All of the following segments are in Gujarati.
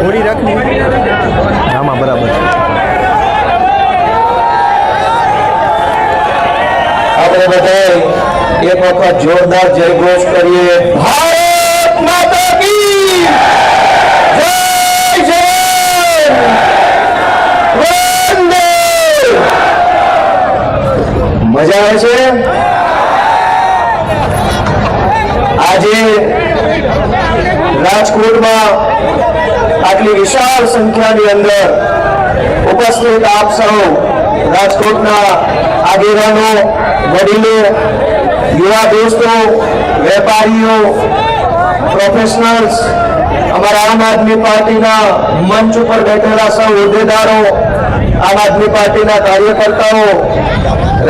હોળી રાખની આમાં બરાબર આપણે બધાએ એક વખત જોરદાર જયઘોષ કરીએ, ભારત માતા કી જય, જય વંદે. મજા આવે છે. આજે રાજકોટમાં આટલી વિશાળ સંખ્યાની અંદર ઉપસ્થિત આપ સૌ રાજકોટના આગેવાનો, વડીલો, યુવા દોસ્તો, વેપારીઓ, પ્રોફેશનલ્સ, અમારા આમ આદમી પાર્ટીના મંચ ઉપર બેઠેલા સૌ હોદ્દેદારો, આમ આદમી પાર્ટીના કાર્યકર્તાઓ,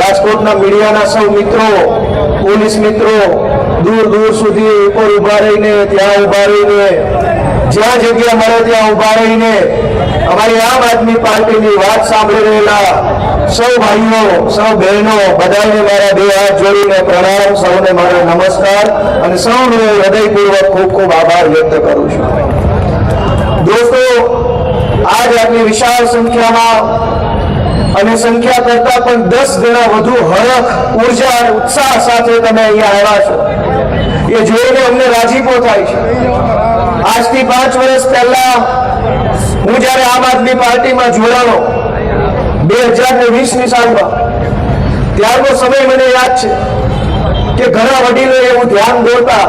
રાજકોટના મીડિયાના સૌ મિત્રો, પોલીસ મિત્રો, દૂર દૂર સુધી ઉપર ઉભા રહીને, ત્યાં ઉભા રહીને, જ્યાં જગ્યા મળે ત્યાં ઉભા રહીને અમારી આમ આદમી પાર્ટીની વાત સાંભળી રહેલા સૌ ભાઈઓ, સૌ બહેનો, બધાને મારા બે હાથ જોડીને પ્રણામ, સૌને મારા નમસ્કાર અને સૌનો હૃદયપૂર્વક ખૂબ ખૂબ આભાર વ્યક્ત કરું છું. દોસ્તો, આજ આટલી વિશાળ સંખ્યામાં અને સંખ્યા કરતા પણ 10 ગણા વધુ હરખ, ઉર્જા અને ઉત્સાહ સાથે તમે અહીંયા આવ્યા છો એ જોઈને અમને રાજીપો થાય છે. આજથી 5 વર્ષ પહેલા હું જ્યારે આમ આદમી પાર્ટીમાં જોડાયો 2020ની સાલમાં, ત્યારનો સમય મને યાદ છે કે ઘણા વડીલો એવું ધ્યાન દોરતા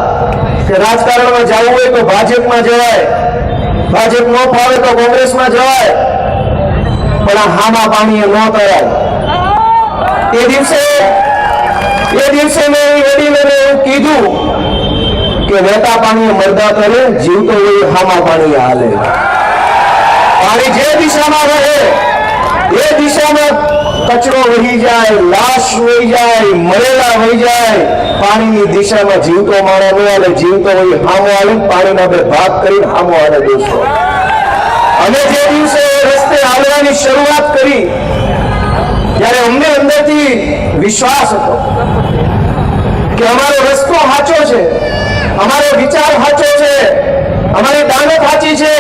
કે રાજકારણમાં જવું હોય તો ભાજપમાં જવાય, ભાજપ ન ફાવે તો કોંગ્રેસમાં જવાય, પણ આ હામા પાણીએ ન કરાય. એ દિવસે મેં વડીલોને એવું કીધું કે વહેતા પાણીએ મરદા કરે, જીવતો હોય હામા પાણીએ હાલે. પાણી જે દિશામાં વહે એ દિશામાં કચરો વહી જાય, લાશ વહી જાય, મરેલા વહી જાય. પાણીની દિશામાં જીવતો માણસ ન હાલે, જીવતો હોય હામો હાલે. પાણીના બે ભાગ કરીને હામો હાલે. દોસ્તો, અમે જે દિવસે રસ્તે હાલવાની શરૂઆત કરી ત્યારે અમને અંદરથી વિશ્વાસ હતો કે અમારો રસ્તો સાચો છે, અમારો વિચાર સાચો છે, અમારી દાનત સાચી છે.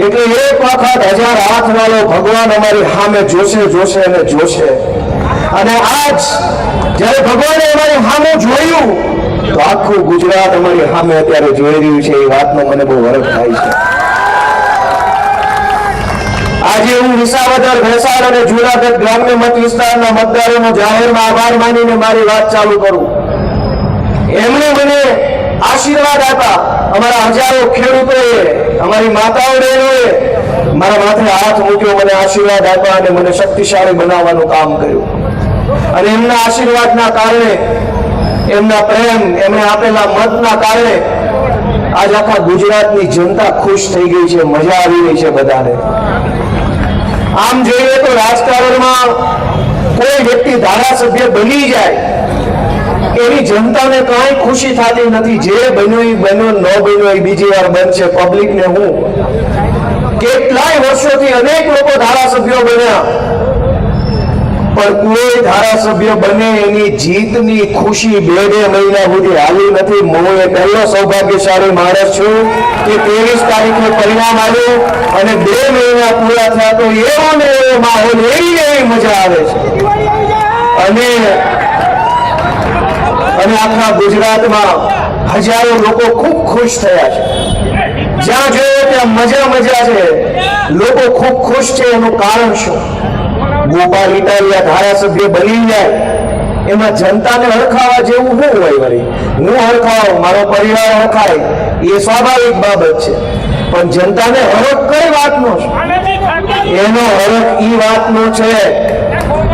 એટલે એક વખત 1000 હાથ વાળો ભગવાન અમારી સામે જોશે, જોશે અને જોશે. અને આજ જ્યારે ભગવાને અમારી સામે જોયું તો આખું ગુજરાત અમારી સામે અત્યારે જોઈ રહ્યું છે. એ વાતનો મને બહુ હરખ થાય છે. આજે હું વિસાવદર, ભેસાણ અને જૂનાગઢ ગ્રામ્ય મત વિસ્તારના મતદારોનો જાહેરમાં આભાર માનીને મારી વાત ચાલુ કરું. એમણે મને આશીર્વાદ આપ્યા. અમારા હજારો ખેડૂતોએ, અમારી માતાઓ બહેનોએ મારા માથે હાથ મૂક્યો, મને આશીર્વાદ આપ્યા અને મને શક્તિશાળી બનાવવાનું કામ કર્યું. અને એમના આશીર્વાદના કારણે, એમના પ્રેમ, એમણે આપેલા મતના કારણે આજ આખા ગુજરાતની જનતા ખુશ થઈ ગઈ છે, મજા આવી રહી છે બધાને. આમ જોઈએ તો રાજકારણમાં કોઈ વ્યક્તિ ધારાસભ્ય બની જાય એની જનતાને કઈ ખુશી થતી નથી. જે બન્યું એ બન્યો, ન બન્યો એ બીજી વાર બનશે. પબ્લિકને હું કેટલાય વર્ષોથી અનેક લોકો ધારાસભ્યો બન્યા, પણ કોઈ ધારાસભ્ય બને એની જીતની ખુશી 2 મહિના સુધી હાલી નથી. હું એ પહેલો સૌભાગ્યશાળી માણસ છું કે 23 તારીખે પરિણામ આવ્યું અને 2 મહિના પૂરા થયા તો એવો ને એવો માહોલ, એવી મજા આવે છે. અને આખા ગુજરાતમાં હજારો લોકો ખૂબ ખુશ થયા છે. જ્યાં જોયો ત્યાં મજા છે. લોકો ખૂબ ખુશ છે. એનું કારણ શું? ગોપાલ ઇટાલિયા ધારાસભ્ય બની જાય એમાં જનતાને હરખાવા જેવું શું હોય? વળી હું હરખાવ, મારો પરિવાર હરખાય, એ સ્વાભાવિક બાબત છે. પણ જનતાને હરખ કઈ વાતનો છે? એનો હરખ એ વાતનો છે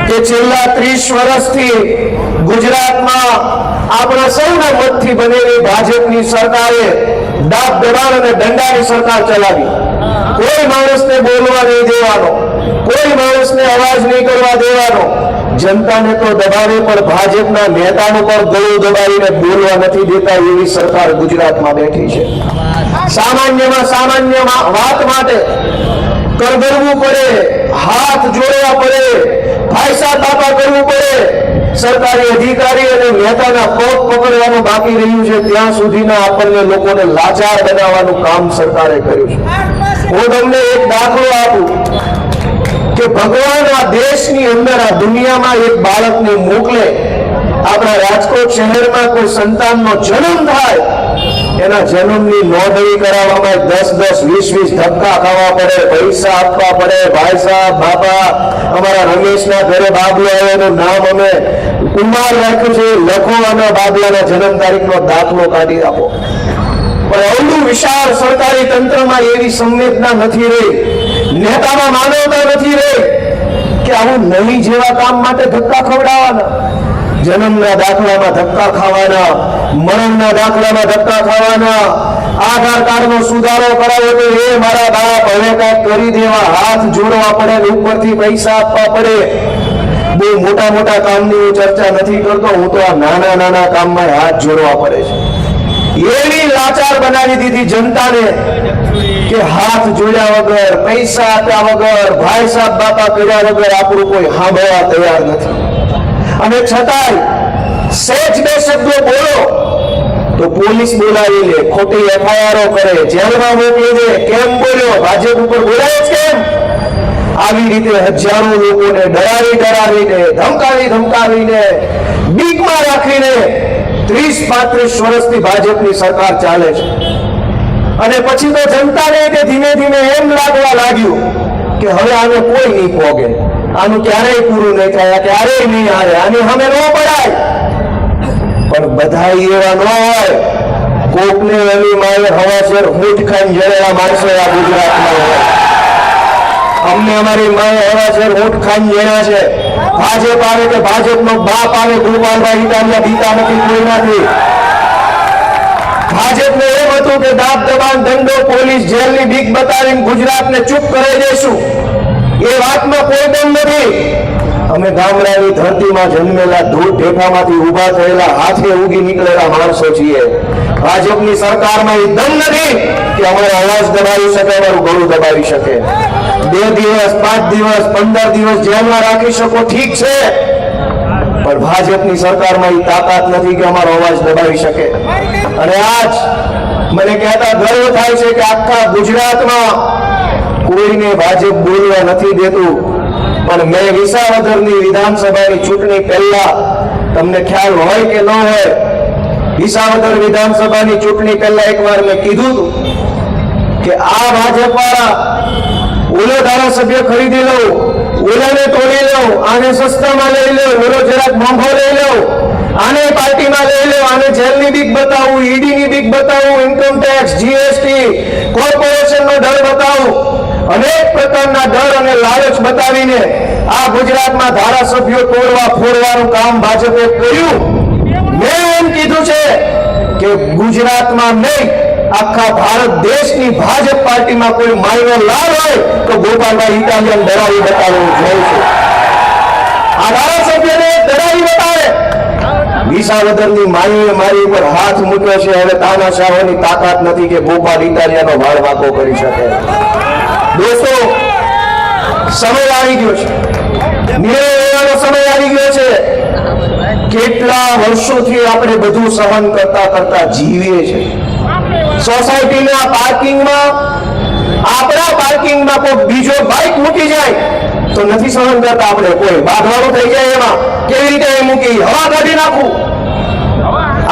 કે છેલ્લા 30 વર્ષથી ગુજરાતમાં આપણા સૌના મતથી બનેલી ભાજપની સરકારે દાબ દબાણ અને દંડાની સરકાર ચલાવી. કોઈ માણસને બોલવા નહીં દેવાનો, કોઈ માણસને અવાજ નહીં કરવા દેવાનો. જનતાને તો દબાવે પણ ભાજપના નેતાનું પણ ગળું દબાવીને બોલવા નથી દેતા એવી સરકાર ગુજરાતમાં બેઠી છે. સામાન્યમાં સામાન્ય વાત માટે કરગરવું પડે, હાથ જોડવા પડે, ફાયસા તાપા કરવું પડે. સરકારી અધિકારી અને નેતાના પગ પકડવાનું બાકી રહ્યું છે. ત્યાં સુધીના આપણને લોકોને લાચાર બનાવવાનું કામ સરકારે કર્યું છે. હું તમને એક દાખલો આપું કે ભગવાન આ દેશની અંદર આ દુનિયામાં એક બાળકને મોકલે, આપણા રાજકોટ શહેરમાં કોઈ સંતાનનો જન્મ થાય, એના જન્મની નોંધણી કરાવવામાં 10-10, 20-20 ધક્કા ખાવા પડે, પૈસા આપવા પડે. ભાઈ સાહેબ, બાપા, અમારા રમેશના ઘરે બાબલો આવ્યો, એનું નામ અમે કુમાર રાખ્યું છે, લખો અને બાબલાના જન્મ તારીખનો દાખલો કાઢી આપો. પણ અવળું વિશાળ સરકારી તંત્રમાં એવી સંવેદના નથી રહી, નેતામાં માનવતા નથી રહી કે આવું નહીં જેવા કામ માટે ધક્કા ખવડાવવાના. જન્મના દાખલામાં ધક્કા ખાવાના, મરણના દાખલામાં ધક્કા ખાવાના, આધાર કાર્ડનો સુધારો કરાવો તો એ મારા બાપ હવે કાંઈક કરી દેવા હાથ જોડવા પડે, ઉપરથી પૈસા આપવા પડે. બહુ મોટા મોટા કામની હું ચર્ચા નથી કરતો, હું તો આ નાના નાના કામમાં હાથ જોડવા પડે છે. એવી લાચાર બનાવી દીધી જનતાને કે હાથ જોડ્યા વગર, પૈસા આપ્યા વગર, ભાઈ સાહેબ બાપા કર્યા વગર આપણું કોઈ સાંભળવા તૈયાર નથી. અને છતાંય સહેજ બે શબ્દો બોલો તો પોલીસ બોલાવી લે, ખોટી એફઆઈઆરો કરે, જેલમાં મોકલી દે. કેમ બોલ્યો? ભાજપ ઉપર બોલાય જ કેમ? આવી રીતે હજારો લોકોને ડરાવીને, ધમકાવીને, બીકમાં રાખીને 30-35 વર્ષથી ભાજપની સરકાર ચાલે છે. અને પછી તો જનતાને ધીમે ધીમે એમ લાગવા લાગ્યું કે હવે આને કોઈ નહીં પોગે, આનું ક્યારેય પૂરું નહીં થાય, ક્યારેય નહીં હારે, આની સામે ન પડાય. પણ બધા એવા ન હોય. કોકને એની માએ હવાસર હૂંઠ ખાઈને જળેલા માણસો આ ગુજરાતમાં હોય. અમને અમારી માએ હવાસર હૂંઠ ખાઈને જણ્યા છે. ભાજપ આવે કે ભાજપનો બાપ આવે, ગોપાલભાઈ ઇટાલિયા બીતા નથી કોઈનાથી. ભાજપને એમ હતું કે દાબ દબાણ, દંડો, પોલીસ, જેલની બીક બતાવીને ગુજરાતને ચૂપ કરી દઈશું. એ વાતમાં કોઈ દમ નથી. અમે ગામડાની ધરતીમાં જન્મેલા, ધૂળ ઢેફામાંથી ઉભા થયેલા, હાથે ઉગી નીકળેલા માણસો છીએ. ભાજપની સરકારમાં એ દમ નથી કે અમારો અવાજ દબાવી શકે, અમારું ગળું દબાવી શકે. 2 દિવસ, 5 દિવસ, 15 દિવસ જેલમાં રાખી શકો, ઠીક છે, પણ ભાજપની સરકારમાં એ તાકાત નથી કે અમારો અવાજ દબાવી શકે. અને આજ મને કહેતા ગર્વ થાય છે કે આખા ગુજરાતમાં કોઈને ભાજપ બોલવા નથી દેતું. પણ મેં વિસાવદરની વિધાનસભાની ચૂંટણી પહેલા, તમને ખ્યાલ હોય કે ન હોય, વિસાવદર વિધાનસભાની ચૂંટણી પહેલા એકવાર મેં કીધું હતું કે આ ભાજપ વાળા ઓલો ધારાસભ્ય ખરીદી લો, ઓલાને તોડી લો, આને સસ્તામાં લઈ લો, ઓલો જરાક મોંઘો લઈ લો, આને પાર્ટીમાં લઈ લો, આને જેલની બીક બતાવું, ઈડીની બીક બતાવું, ઇન્કમ ટેક્સ, જીએસટી, કોર્પોરેશનનો ડર બતાવું. અનેક પ્રકારના ડર અને લાલચ બતાવીને આ ગુજરાતમાં ધારાસભ્યો તોડવા ફોડવાનું કામ ભાજપે કર્યું. મેં એમ કીધું છે કે ગુજરાતમાં નહીં, આખા ભારત દેશની ભાજપ પાર્ટીમાં કોઈ માયનો લાલ હોય તો ગોપાલભાઈ ઇટાલિયન ડરાવી બતાવવું જોયું છે. આ ધારાસભ્યને ડરાવી બતાવે. વિસાવદરની માઈએ મારી ઉપર હાથ મૂક્યો છે. હવે તાનાશાહોની તાકાત નથી કે ગોપાલ ઇટાલિયાનો વાળ વાંકો કરી શકે. દોસ્તો, સમય આવી ગયો છે, નિર્ણય લેવાનો સમય આવી ગયો છે. કેટલા વર્ષોથી આપણે બધું સહન કરતા જીવીએ છીએ. સોસાયટીના પાર્કિંગમાં, આપણા પાર્કિંગમાં કોઈ બીજો બાઇક મૂકી જાય તો નથી સહન કરતા આપણે. કોઈ બાંધવાનું થઈ જાય એમાં કેવી રીતે મૂકી, હવા કાઢી નાખવું.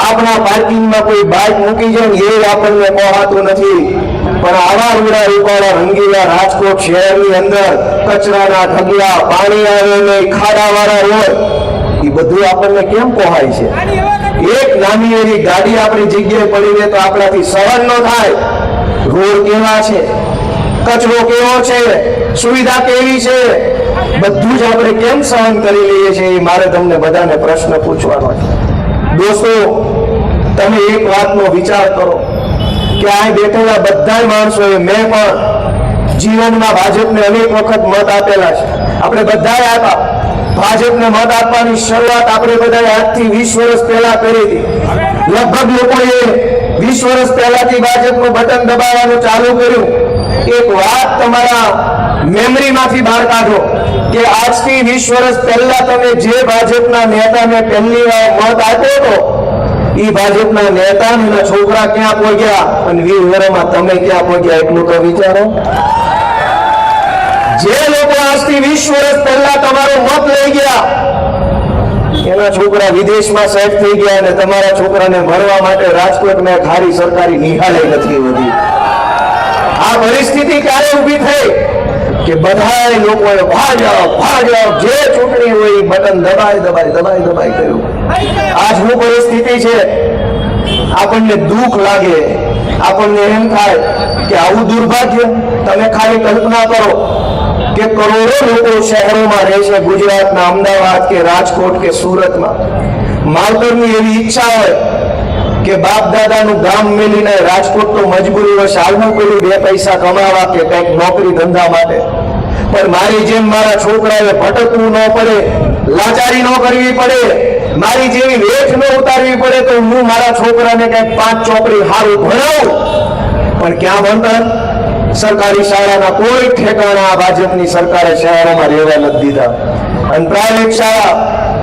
આપણા પાર્કિંગમાં કોઈ બાઇક મૂકી જાય એ આપણને પહોંચાતું નથી. પણ આવા રૂડા રૂપાળા રંગીલા રાજકોટ શહેરની અંદર કચરાના ઢગલા, પાણી આવે નહીં, ખાડાવાળા રોડ, એ બધું આપણને કેમ પહોંચાય છે? એક નાની એવી ગાડી આપણી જગ્યાએ પડીને તો આપણાથી સહન ન થાય. રોડ કેવા છે, કચરો કેવો છે, સુવિધા કેવી છે, બધું જ આપણે કેમ સહન કરી લઈએ છીએ? એ મારે તમને બધાને પ્રશ્ન પૂછવાનો છે. દોસ્તો, તમે એક વાતનો વિચાર કરો કે આ બેઠેલા બધા માણસોએ, મેં પણ જીવનમાં ભાજપને અનેક વખત મત આપેલા છે. આપણે બધાએ આપ્યા. ભાજપને મત આપવાની શરૂઆત આપણે બધાએ આજથી 20 વર્ષ પહેલા કરી હતી. લગભગ લોકોએ 20 વર્ષ પહેલાથી ભાજપનું બટન દબાવવાનું ચાલુ કર્યું. એક વાત તમારા મેમરીમાંથી બહાર કાઢો કે આજથી 20 વર્ષ પહેલા તમે જે ભાજપના નેતાને પહેલી વાર મત આપ્યો હતો, ઈ ભાજપના નેતા અને એના છોકરા ક્યાં પહોંચ્યા અને 20 વર્ષમાં તમે ક્યાં પહોંચ્યા એટલું તો વિચારો. જે લોકો આજથી 20 વર્ષ પહેલા તમારો મત લઈ ગયા એના છોકરા વિદેશમાં સેટ થઈ ગયા અને તમારા છોકરાને ભણવા માટે રાજકોટમાં ખારી સરકારી નિહાળે નથી વધી. આ પરિસ્થિતિ ક્યારે ઊભી થઈ કે બધાય લોકોએ ભાજપ જે ચૂંટણી હોય એ બટન દબાઈ કર્યું. આજ હું પરિસ્થિતિ છે. આપણને દુઃખ લાગે, આપણને એમ થાય કે આવું દુર્ભાગ્ય. તમે ખાલી કલ્પના કરો કે કરોડો લોકો શહેરોમાં રહે છે, ગુજરાતના અમદાવાદ કે રાજકોટ કે સુરતમાં. માવતરની એવી ઈચ્છા હોય કે બાપ દાદાનું ગામ મેલીને રાજકોટ તો મજબૂરી વશ આવવું પડ્યું 2 પૈસા કમાવા કે કંઈક નોકરી ધંધા માટે. પણ મારી જેમ મારા છોકરાએ ભટકવું ન પડે, લાચારી ન કરવી પડે, મારી જેવી વેઠ ન ઉતારવી પડે તો હું મારા છોકરાને કંઈક 5 ચોપડી સારું ભણાવું. પણ ક્યાં ભણતર? સરકારી શાળાના કોઈ ઠેકાણા આ ભાજપની સરકારે શહેરોમાં રહેવા નથી દીધા. અને પ્રાઇવેટ શાળા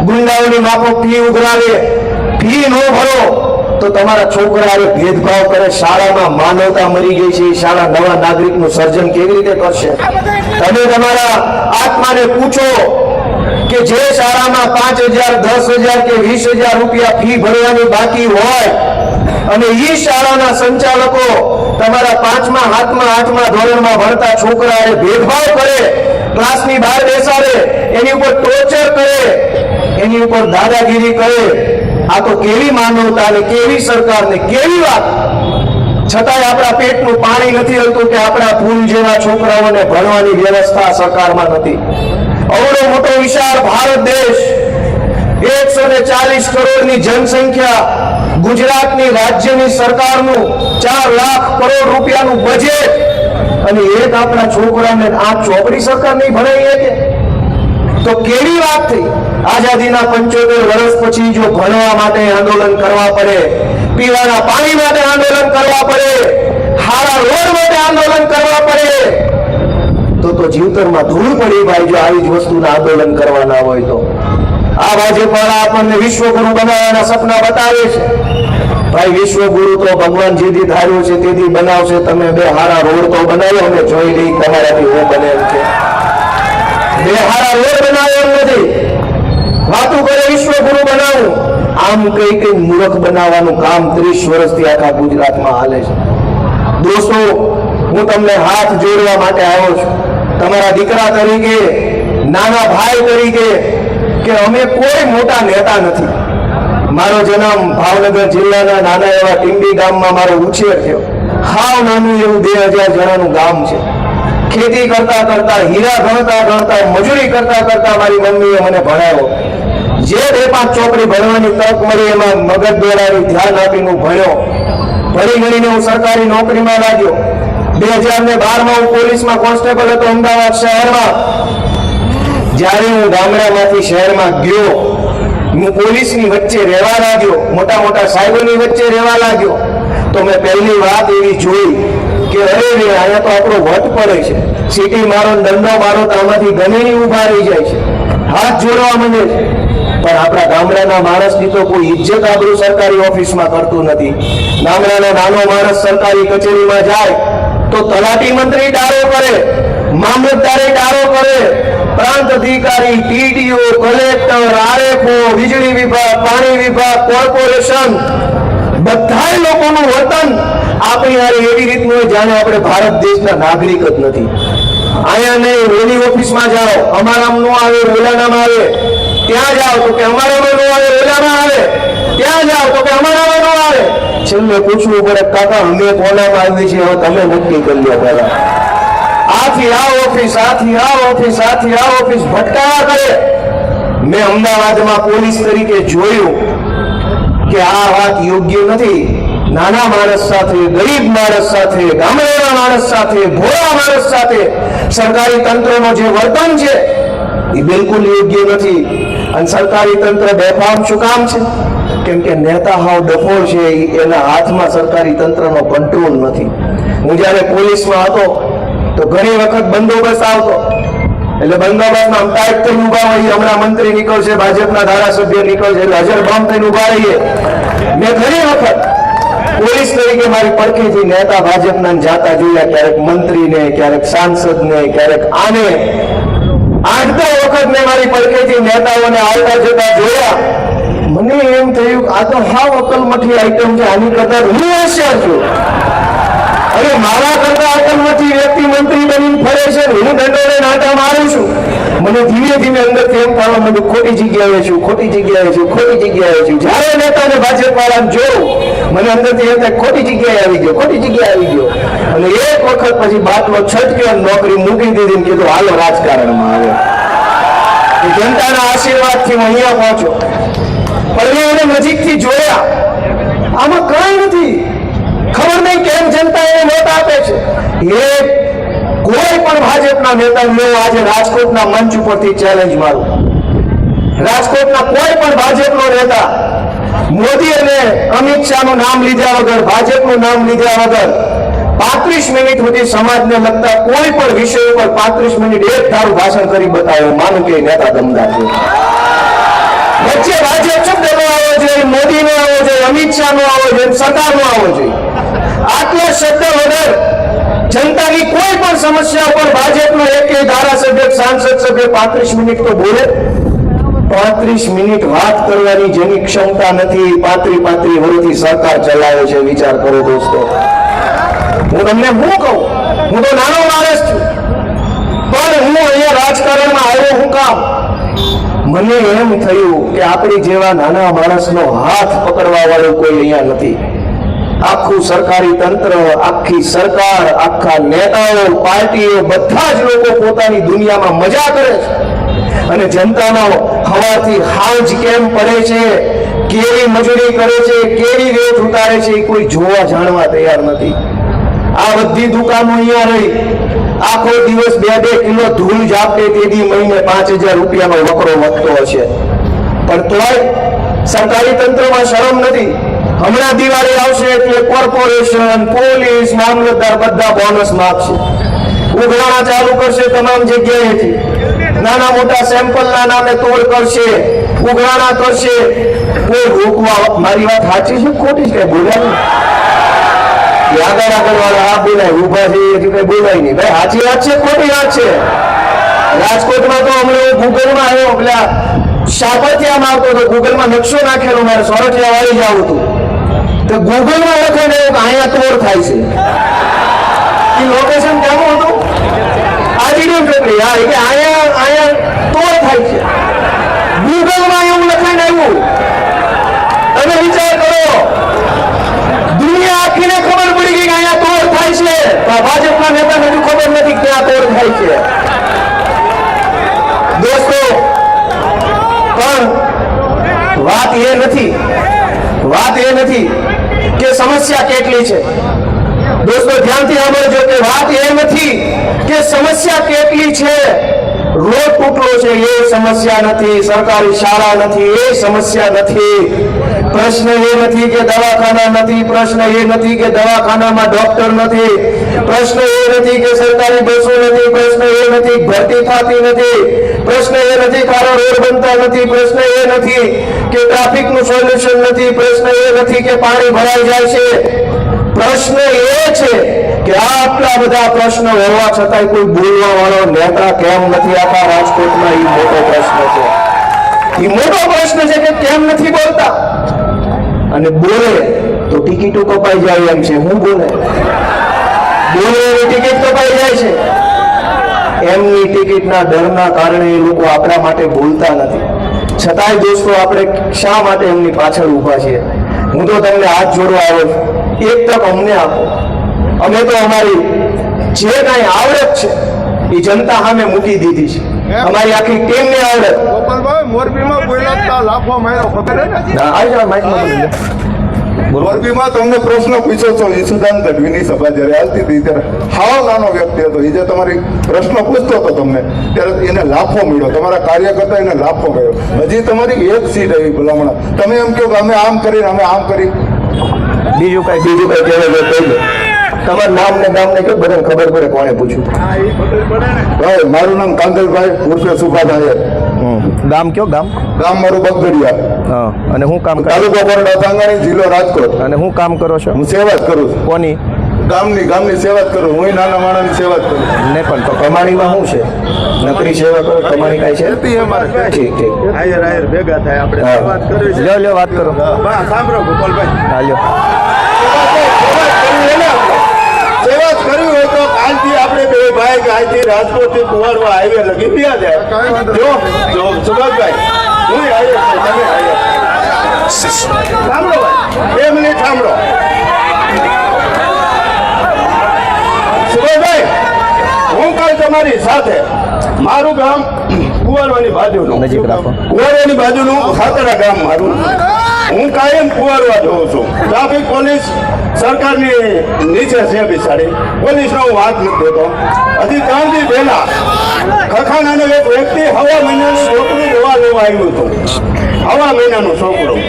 ગુંડાઓની માફક ફી ઉઘરાવે, ફી ન ભરો તો તમારા છોકરાએ ભેદભાવ કરે. શાળામાં માનવતા મરી ગઈ છે. એ શાળા નવા નાગરિકનું સર્જન કેવી રીતે કરશે? તમે તમારા આત્માને પૂછો કે જે શાળામાં 5,000, 10,000 કે 20,000 રૂપિયા ફી ભરવાની બાકી હોય અને એ શાળાના સંચાલકો તમારા 5મા, 7મા, 8મા ધોરણમાં ભણતા છોકરાએ ભેદભાવ કરે, ક્લાસની બહાર બેસાડે, એની ઉપર ટોર્ચર કરે, એની ઉપર દાદાગીરી કરે. આ તો કેવી માનવતા ને કેવી સરકાર ને કેવી વાત. છતાંય આપણા પેટનું પાણી નથી હલતું કે આપણા ફૂલ જેવા છોકરાઓને ભણવાની વ્યવસ્થા સરકારમાં નથી. અવળો મોટો વિશાળ ભારત દેશ, 140 કરોડની જનસંખ્યા, ગુજરાતની રાજ્યની સરકારનું 4 લાખ કરોડ રૂપિયાનું બજેટ અને એક આપણા છોકરાને આ ચોપડી સરકાર નહીં ભણાવીએ કે તો કેવી વાત થઈ? આઝાદીના 75 વર્ષ પછી જો ભણવા માટે આંદોલન કરવા પડે, પીવાના પાણી માટે આંદોલન કરવા પડે, હારા રોડ માટે આંદોલન કરવા પડે તો જીવતરમાં ધૂળ પડી ભાઈ જો આવી જ વસ્તુના આંદોલન કરવાના હોય તો. આ ભાજપવાળા આપણને વિશ્વગુરુ બનાવવાના સપના બતાવે છે. ભાઈ વિશ્વગુરુ તો ભગવાન જેથી ધાર્યું છે તેથી બનાવશે. તમે 2 હારા રોડ તો બનાવો, અમે જોઈ લઈ તમારાથી હું બને એમ છે. 2 હારા રોડ બનાવો એમ નથી. વાતું કરે વિશ્વગુરુ બનાવું, આમ કઈ મૂર્ખ બનાવવાનું કામ 30 વર્ષથી આખા ગુજરાતમાં હાલે છે. દોસ્તો, હું તમને હાથ જોડવા માટે આવ્યો છું, તમારા દીકરા તરીકે, નાના ભાઈ તરીકે, કે અમે કોઈ મોટા નેતા નથી. મારો જન્મ ભાવનગર જિલ્લાના નાના એવા ટીંબી ગામમાં મારો ઉછેર થયો. હાવ નાનું એવું 2000 જણાનું ગામ છે. ખેતી કરતા કરતા, હીરા ગણતા મજૂરી કરતા મારી મમ્મીએ મને ભણાવ્યો. જે 2-5 ચોપડી ભણવાની તક મળી એમાં મગજ દોડાવી ધ્યાન આપીને ભણ્યો. ભણી ગણીને હું સરકારી નોકરીમાં લાગ્યો. 2012માં હું પોલીસમાં કોન્સ્ટેબલ હતો અમદાવાદ શહેરમાં. જ્યારે હું ગામડામાંથી શહેરમાં ગયો, હું પોલીસની વચ્ચે રહેવા લાગ્યો, મોટા સાહેબોની વચ્ચે રહેવા લાગ્યો તો મેં પહેલી વાત એવી જોઈ કે અરે રે, અહીંયા તો આપણો વટ પડે છે. સિટી મારો, દંડો મારો તો આમાંથી ગમેની ઉભા રહી જાય છે, હાથ જોડવા માંડે છે. પણ આપણા ગામડાના માણસની તો કોઈ ઇજ્જત આબરૂ સરકારી ઓફિસમાં કરતું નથી. ગામડાનો નાનો માણસ સરકારી કચેરીમાં જાય તો તલાટી મંત્રી ડારો કરે, મામલતદારે ડારો કરે, પ્રાંત અધિકારી, ટીડીઓ, કલેક્ટર, આરએફઓ, વીજળી વિભાગ, પાણી વિભાગ, કોર્પોરેશન, બધા લોકોનું વર્તન આપણી હારે એવી રીતનું જાણે આપણે ભારત દેશના નાગરિક જ નથી. અહીંયા નહીં, ઓલી ઓફિસમાં જાઓ, અમારામાં નો આવે, ઓલાનામાં આવે. ત્યાં જાઓ તો કે અમારામાં નો આવે, ઓલામાં આવે. ત્યાં જાઓ તો કે અમારામાં નો આવે. છેલ્લે પૂછવું પડે, કાકા અમે કોનામાં આવી છીએ, હવે તમે નક્કી કરી લો પહેલા. આથી આ ઓફિસ, આથી આ ઓફિસ, આથી આ ઓફિસ ભટકાયા કરે. મેં અમદાવાદમાં પોલીસ તરીકે જોયું કે આ વાત યોગ્ય નથી. નાના માણસ સાથે, ગરીબ માણસ સાથે, ગામડાના માણસ સાથે, ભોળા માણસ સાથે સરકારી તંત્રનો જે વર્તન છે એ બિલકુલ યોગ્ય નથી. અને સરકારી તંત્ર બેફામ શું કામ છે? કેમ કે નેતા હાવ ડફોળ છે, એના હાથમાં સરકારી તંત્રનો કંટ્રોલ નથી. હું જ્યારે પોલીસમાં હતો તો ઘણી વખત બંદોબસ્ત આવતો, એટલે બંદોબસ્તમાં આમ ટાઈટ થઈને ઉભા હોય, હમણાં મંત્રી નીકળશે, ભાજપના ધારાસભ્ય નીકળશે, એટલે હજર બંધ થઈને ઉભા રહીએ. મેં ઘણી વખત પોલીસ તરીકે મારી પડખેથી નેતા ભાજપના જાતા જોયા, ક્યારેક મંત્રીને, ક્યારેક સાંસદને, ક્યારેક આને. 8-10 વખત મેં મારી પડખેથી નેતાઓને આવતા જતા જોયા. મને એમ થયું આ તો હાવ અકલમઠી આઈટમ છે, આની કરતા હું હોશિયાર છું. અરે મારા કરતા અકલમઠી વ્યક્તિ મંત્રી બનીને ફરે છે, હું દંડોને નાટા મારું છું. મને ધીમે ધીમે અંદરથી એમ થવા માંડ્યું ખોટી જગ્યાએ છું, ખોટી જગ્યાએ છું, ખોટી જગ્યાએ છું. જ્યારે નેતાને ભાજપ વાળાને જોઉં મને અંદરથી એમ થાય ખોટી જગ્યાએ આવી ગયો, ખોટી જગ્યાએ આવી ગયો. અને એક વખત પછી બાટલો છટક્યો, નોકરી મૂકી દીધી ને કીધું હાલો રાજકારણમાં આવે. જનતાના આશીર્વાદથી હું અહીંયા પહોંચ્યો. પણ મેં એને નજીકથી જોયા, આમાં કઈ નથી. ખબર નહીં કેમ જનતા એને મત આપે છે. એ કોઈ પણ ભાજપના નેતાને હું આજે રાજકોટના મંચ ઉપરથી ચેલેન્જ મારું. રાજકોટના કોઈ પણ ભાજપનો નેતા મોદી અને અમિત શાહનું નામ લીધા વગર, ભાજપનું નામ લીધા વગર 35 મિનિટ સુધી સમાજને લગતા કોઈ પણ વિષય ઉપર 35 મિનિટ એક ધારું ભાષણ કરી બતાવ્યો, માનું કે નેતા દમદાર છે. વચ્ચે ભાજપ શબ્દનો આવવો જોઈએ, મોદીનો આવવો જોઈએ, અમિત શાહનો આવવો જોઈએ, સરકારનો આવવો જોઈએ. આટલા શબ્દ વગર જનતાની કોઈ પણ સમસ્યા ઉપર ભાજપનો એક ધારાસભ્ય, સાંસદ સભ્ય 35 મિનિટ તો બોલે. 35 મિનિટ વાત કરવાની જેની ક્ષમતા નથી, 35 વર્ષથી સરકાર ચલાવે છે. વિચાર કરો દોસ્તો. હું તમને શું કહું, હું તો નાનો માણસ છું, પણ હું અહીંયા રાજકારણમાં આવ્યો હું કામ? મને એમ થયું કે આપણી જેવા નાના માણસનો હાથ પકડવા વાળો કોઈ અહીંયા નથી. આખું સરકારી તંત્ર, આખી સરકાર, આખા નેતાઓ, પાર્ટીઓ, બધા જ લોકો પોતાની દુનિયામાં મજા કરે છે. અને જનતાનો હવાથી હાંજ કેમ પડે છે, કેવી મજૂરી કરે છે, કેવી વેઠ ઉતારે છે, એ કોઈ જોવા જાણવા તૈયાર નથી. આ બધી દુકાનો અહીંયા રહી, આખો દિવસ 2-2 કિલો ધૂળ જાપે તેથી મહિને 5000 રૂપિયાનો વકરો વધતો હશે. પણ તોય સરકારી તંત્રમાં શરમ નથી. હમણાં દિવાળી આવશે એટલે કોર્પોરેશન, પોલીસ, મામલતદાર બધા બોનસ માગશે. ઉઘરાણા ચાલુ કરશે તમામ જગ્યાએથી. નાના મોટા સેમ્પલના નામે તોડ કરશે, ઉઘરાણા કરશે. કોઈ રોકવા, મારી વાત સાચી છે ખોટી છે? બોલ્યા આગળ વાળા આ બોલાય, ઉભા છે એથી કઈ બોલાય નહીં. ભાઈ સાચી વાત છે ખોટી વાત છે? રાજકોટમાં તો હમણાં ગૂગલમાં આવ્યો, પેલા સાપરથિયામાં આવતો હતો, ગૂગલમાં નકશો નાખેલો, મારે સોરઠિયા વાળી જવું હતું. તો ગૂગલમાં લખાઈને અહીંયા તોડ થાય છે. એ લોકેશન કેવું હતું? આજીડીયમ ફેક્ટરી. હા, એટલે અહીંયા તોડ થાય છે. ગૂગલમાં એવું લખાઈને આવ્યું. તમે વિચાર કરો, દુનિયા આખીને ખબર પડી ગઈ કે અહીંયા તોડ થાય છે, તો ભાજપના નેતાને હજુ ખબર નથી ક્યાં તોડ થાય છે. દોસ્તો, પણ વાત એ નથી કે સમસ્યા કેટલી છે. દોસ્તો ધ્યાનથી સાંભળજો કે વાત એ નથી કે સમસ્યા કેટલી છે. રોડ તૂટલો છે એ સમસ્યા નથી, સરકારી શાળા નથી એ સમસ્યા નથી, પ્રશ્ન એ નથી કે દવાખાના નથી, પ્રશ્ન એ નથી કે દવાખાનામાં ડોક્ટર નથી, પ્રશ્ન એ નથી કે સરકારી બસો નથી, પ્રશ્ન એ નથી ભરતી થતી નથી, પ્રશ્ન એ નથી સારા રોડ બનતા નથી, પ્રશ્ન એ નથી કે ટ્રાફિકનું સોલ્યુશન નથી, પ્રશ્ન એ નથી કે પાણી ભરાઈ જાય છે. પ્રશ્ન એ છે કે આટલા બધા પ્રશ્નો હોવા છતાંય કોઈ બોલવા વાળો નેતા કેમ નથી આખા રાજકોટમાં? એ મોટો પ્રશ્ન છે. એ મોટો પ્રશ્ન છે કે કેમ નથી બોલતા. અને બોલે તો ટિકિટો કપાઈ જાય એમ છે. હું બોલે એની ટિકિટ કપાઈ જાય છે. એમની ટિકિટના ડરના કારણે એ લોકો આપણા માટે બોલતા નથી. છતાંય દોસ્તો આપણે શા માટે એમની પાછળ ઊભા છીએ? હું તો તમને હાથ જોડવા આવ્યો છું, એક તક અમને આપો. અમે તો અમારી જે કાંઈ આવડત છે એ જનતા સામે મૂકી દીધી છે. અમારી આખી ટીમની આવડત. ગોપાલભાઈ, મોરબીમાં બોલ્યા લાફો માર્યો, ખબર હે ને? આવી જાવ માઇકમાં. મોરબીમાં તમને પ્રશ્ન પૂછ્યો છો, ઈસુદાન ગઢવીની સભા જ્યારે હાલતી હતી ત્યારે હાવ નાનો વ્યક્તિ હતો, એ જે તમારી પ્રશ્ન પૂછતો હતો તમને, ત્યારે એને લાફો મળ્યો, તમારા કાર્યકર્તા એને લાફો મળ્યો. હજી તમારી એક સીટ આવી ભલામણ, તમે એમ કહો કે અમે આમ કરી, અમે આમ કરી. બીજું કઈ કહેવાય કહી દો. તમારું નામ ને ગામ ને કયો બધાને ખબર પડે કોણે પૂછ્યું. ભાઈ મારું નામ કાંદલભાઈ ઉર્ફે સુભાભાઈ. ગામ કયો ગામ? ગામ મારું બગદડિયા. હા. અને હું કામ કરો? તાલુકો બરોડા તાંગાણી, જિલ્લો રાજકોટ. અને હું કામ કરો છો? હું સેવા જ કરું છું. કોની? ગામની સેવા જ કરું. હું નાના માણસની સેવા જ કરું. ને પણ તો કમાણીમાં શું છે? નકરી સેવા કરો, કમાણી કાંઈ છે? ઠીક ઠીક. ભેગા થાય આપણે હા. વાત કરવી છે. લ્યો વાત કરો. સાંભળો ગોપાલભાઈ, હા લ્યો. સેવા જ કરવી હોય તો કાલથી આપણે બે ભાઈ કાલથી રાજકોટ થી કુવારવા હાઈવે લગી ગયા જાય. જો સુભાષભાઈ, હું હાઈવે છું, તમે હાઈવે. સાંભળો ભાઈ, 2 મિનિટ સાંભળો. સુભાષભાઈ, હું કાલ તમારી સાથે મારું ગામ કુવારવાની બાજુનું નજીક રાખો. કુવારવાની બાજુનું ખાતરા ગામ મારું. હું કાયમ કુવારવા જોઉં છું. ટ્રાફિક પોલીસ સરકારની નીચે છે બિચારી, પોલીસનો હું વાત નથી દેતો. હજી 3 દી પહેલા ખખાણાનો એક વ્યક્તિ હવા મહિનાનું છોકરું લેવા આવ્યું હતું. હવા મહિનાનું છોકરું.